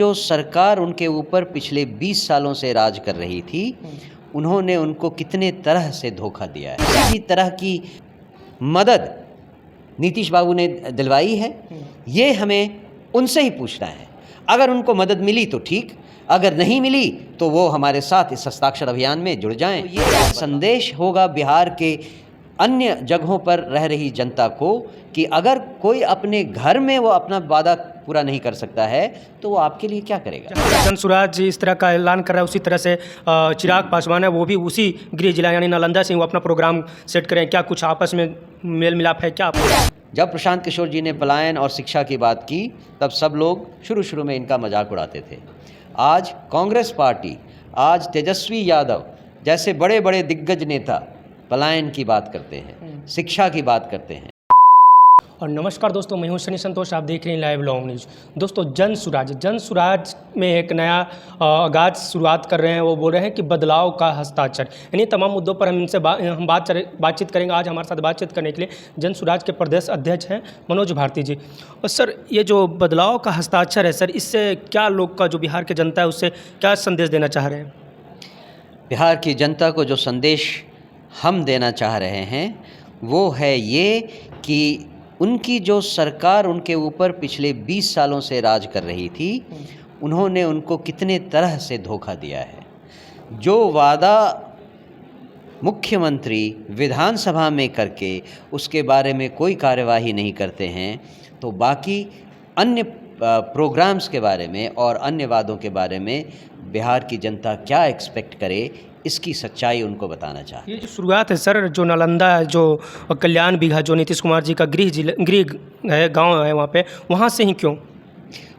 जो सरकार उनके ऊपर पिछले 20 सालों से राज कर रही थी, उन्होंने उनको कितने तरह से धोखा दिया है। किसी भी तरह की मदद नीतीश बाबू ने दिलवाई है, ये हमें उनसे ही पूछना है। अगर उनको मदद मिली तो ठीक, अगर नहीं मिली तो वो हमारे साथ इस हस्ताक्षर अभियान में जुड़ जाएं। ये संदेश होगा बिहार के अन्य जगहों पर रह रही जनता को कि अगर कोई अपने घर में वो अपना वादा पूरा नहीं कर सकता है तो वो आपके लिए क्या करेगा। जनसुराज इस तरह का ऐलान कर रहा है, उसी तरह से चिराग पासवान है, वो भी उसी गृह जिला यानी नालंदा से वो अपना प्रोग्राम सेट करें। क्या कुछ आपस में मेल मिलाप है क्या? जब प्रशांत किशोर जी ने पलायन और शिक्षा की बात की तब सब लोग शुरू में इनका मजाक उड़ाते थे। आज कांग्रेस पार्टी, आज तेजस्वी यादव जैसे बड़े बड़े दिग्गज नेता पलायन की बात करते हैं, शिक्षा की बात करते हैं। और नमस्कार दोस्तों, मैं हूं सनी संतोष, आप देख रहे हैं लाइव लॉन्ग न्यूज़। दोस्तों, जनसुराज में एक नया आगाज शुरुआत कर रहे हैं। वो बोल रहे हैं कि बदलाव का हस्ताक्षर, यानी तमाम मुद्दों पर हम इनसे बातचीत करेंगे। आज हमारे साथ बातचीत करने के लिए जनसुराज के प्रदेश अध्यक्ष हैं मनोज भारती जी। और सर, ये जो बदलाव का हस्ताक्षर है सर, इससे क्या लोग का जो बिहार की जनता है उससे क्या संदेश देना चाह रहे हैं? बिहार की जनता को जो संदेश हम देना चाह रहे हैं वो है ये कि उनकी जो सरकार उनके ऊपर पिछले 20 सालों से राज कर रही थी, उन्होंने उनको कितने तरह से धोखा दिया है। जो वादा मुख्यमंत्री विधानसभा में करके उसके बारे में कोई कार्यवाही नहीं करते हैं, तो बाकी अन्य प्रोग्राम्स के बारे में और अन्य वादों के बारे में बिहार की जनता क्या एक्सपेक्ट करे, इसकी सच्चाई उनको बताना चाहते हैं। ये जो शुरुआत है सर, जो नालंदा है, जो कल्याण बिघा, जो नीतीश कुमार जी का गृह है, गांव है, वहाँ से ही क्यों?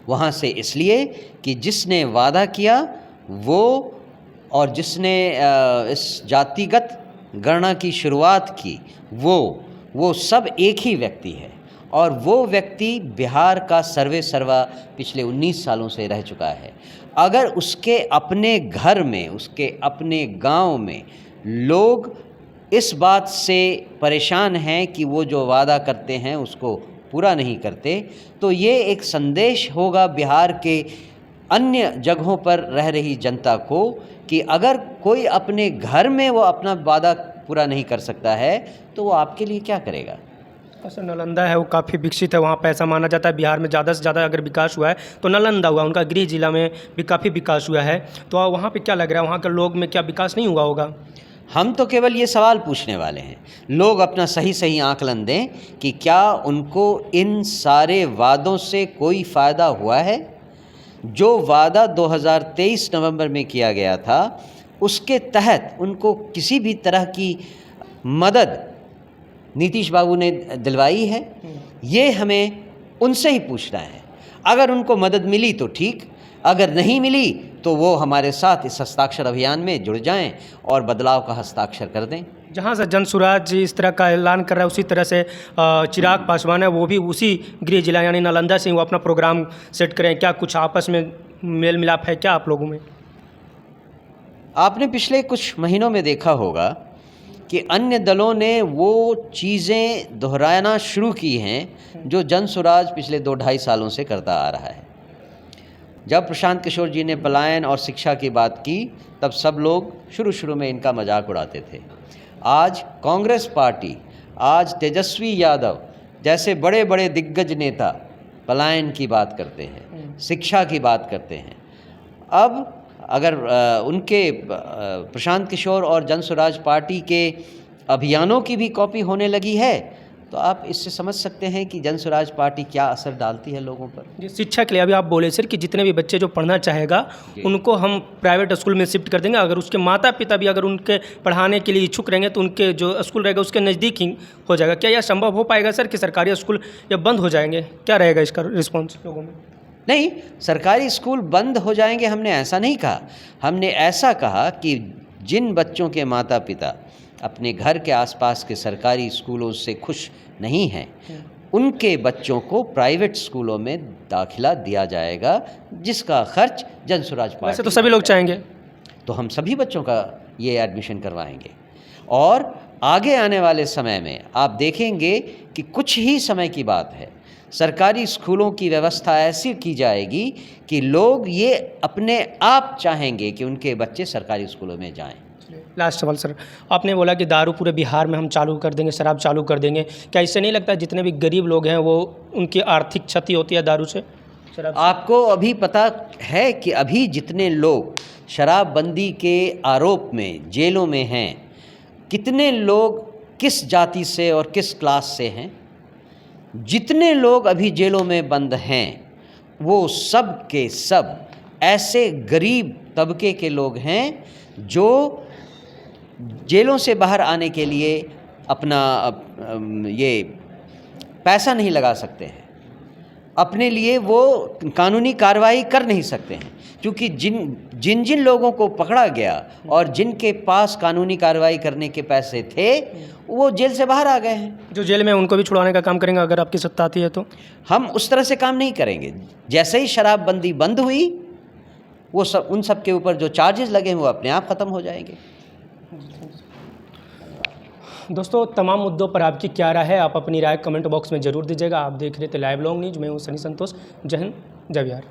वहाँ से इसलिए कि जिसने वादा किया वो और जिसने इस जातिगत गणना की शुरुआत की वो सब एक ही व्यक्ति है। और वो व्यक्ति बिहार का सर्वे सर्वा पिछले 19 सालों से रह चुका है। अगर उसके अपने घर में, उसके अपने गांव में लोग इस बात से परेशान हैं कि वो जो वादा करते हैं उसको पूरा नहीं करते, तो ये एक संदेश होगा बिहार के अन्य जगहों पर रह रही जनता को कि अगर कोई अपने घर में वो अपना वादा पूरा नहीं कर सकता है तो वो आपके लिए क्या करेगा। सर, नालंदा है वो काफ़ी विकसित है, वहाँ पे ऐसा माना जाता है बिहार में ज़्यादा से ज़्यादा अगर विकास हुआ है तो नालंदा हुआ, उनका गृह जिला में भी काफ़ी विकास हुआ है। तो वहाँ पे क्या लग रहा है, वहाँ के लोग में क्या विकास नहीं हुआ होगा? हम तो केवल ये सवाल पूछने वाले हैं। लोग अपना सही आकलन दें कि क्या उनको इन सारे वादों से कोई फ़ायदा हुआ है। जो वादा 2023 नवंबर में किया गया था उसके तहत उनको किसी भी तरह की मदद नीतीश बाबू ने दिलवाई है, ये हमें उनसे ही पूछना है। अगर उनको मदद मिली तो ठीक, अगर नहीं मिली तो वो हमारे साथ इस हस्ताक्षर अभियान में जुड़ जाएं और बदलाव का हस्ताक्षर कर दें। जहाँ से जनसुराज इस तरह का ऐलान कर रहा है, उसी तरह से चिराग पासवान है, वो भी उसी गृह जिला यानी नालंदा से वो अपना प्रोग्राम सेट करें। क्या कुछ आपस में मेल मिलाप है क्या आप लोगों में? आपने पिछले कुछ महीनों में देखा होगा कि अन्य दलों ने वो चीज़ें दोहराना शुरू की हैं जो जनसुराज पिछले 2-2.5 सालों से करता आ रहा है। जब प्रशांत किशोर जी ने पलायन और शिक्षा की बात की तब सब लोग शुरू में इनका मजाक उड़ाते थे। आज कांग्रेस पार्टी, आज तेजस्वी यादव जैसे बड़े बड़े दिग्गज नेता पलायन की बात करते हैं, शिक्षा की बात करते हैं। अब अगर उनके प्रशांत किशोर और जनसुराज पार्टी के अभियानों की भी कॉपी होने लगी है तो आप इससे समझ सकते हैं कि जनसुराज पार्टी क्या असर डालती है लोगों पर। शिक्षा के लिए अभी आप बोले सर कि जितने भी बच्चे जो पढ़ना चाहेगा उनको हम प्राइवेट स्कूल में शिफ्ट कर देंगे। अगर उसके माता पिता भी अगर उनके पढ़ाने के लिए इच्छुक रहेंगे तो उनके जो स्कूल रहेगा उसके नज़दीक ही हो जाएगा। क्या यह संभव हो पाएगा सर कि सरकारी स्कूल या बंद हो जाएंगे? क्या रहेगा इसका रिस्पॉन्स लोगों में? नहीं, सरकारी स्कूल बंद हो जाएंगे हमने ऐसा नहीं कहा। हमने ऐसा कहा कि जिन बच्चों के माता पिता अपने घर के आसपास के सरकारी स्कूलों से खुश नहीं हैं, उनके बच्चों को प्राइवेट स्कूलों में दाखिला दिया जाएगा जिसका खर्च जनसुराज पार्टी। वैसे तो सभी लोग चाहेंगे, तो हम सभी बच्चों का ये एडमिशन करवाएंगे। और आगे आने वाले समय में आप देखेंगे कि कुछ ही समय की बात है, सरकारी स्कूलों की व्यवस्था ऐसी की जाएगी कि लोग ये अपने आप चाहेंगे कि उनके बच्चे सरकारी स्कूलों में जाएं। लास्ट सवाल सर, आपने बोला कि दारू पूरे बिहार में हम चालू कर देंगे, शराब चालू कर देंगे, क्या इससे नहीं लगता जितने भी गरीब लोग हैं वो उनकी आर्थिक क्षति होती है दारू से, शराब से? आपको अभी पता है कि अभी जितने लोग शराबबंदी के आरोप में जेलों में हैं, कितने लोग किस जाति से और किस क्लास से हैं? जितने लोग अभी जेलों में बंद हैं वो सब के सब ऐसे गरीब तबके के लोग हैं जो जेलों से बाहर आने के लिए अपना ये पैसा नहीं लगा सकते हैं, अपने लिए वो कानूनी कार्रवाई कर नहीं सकते हैं, क्योंकि जिन लोगों को पकड़ा गया और जिनके पास कानूनी कार्रवाई करने के पैसे थे वो जेल से बाहर आ गए हैं। जो जेल में उनको भी छुड़वाने का काम करेंगे अगर आपकी सत्ता आती है तो? हम उस तरह से काम नहीं करेंगे। जैसे ही शराबबंदी बंद हुई वो सब उन सब के ऊपर जो चार्जेस लगे हैं वो अपने आप ख़त्म हो जाएंगे। दोस्तों, तमाम मुद्दों पर आपकी क्या राय है, आप अपनी राय कमेंट बॉक्स में ज़रूर दीजिएगा। आप देख रहे थे लाइव लॉन्ग न्यूज़, मैं हूँ सनी संतोष। जय हिंद, जय बिहार।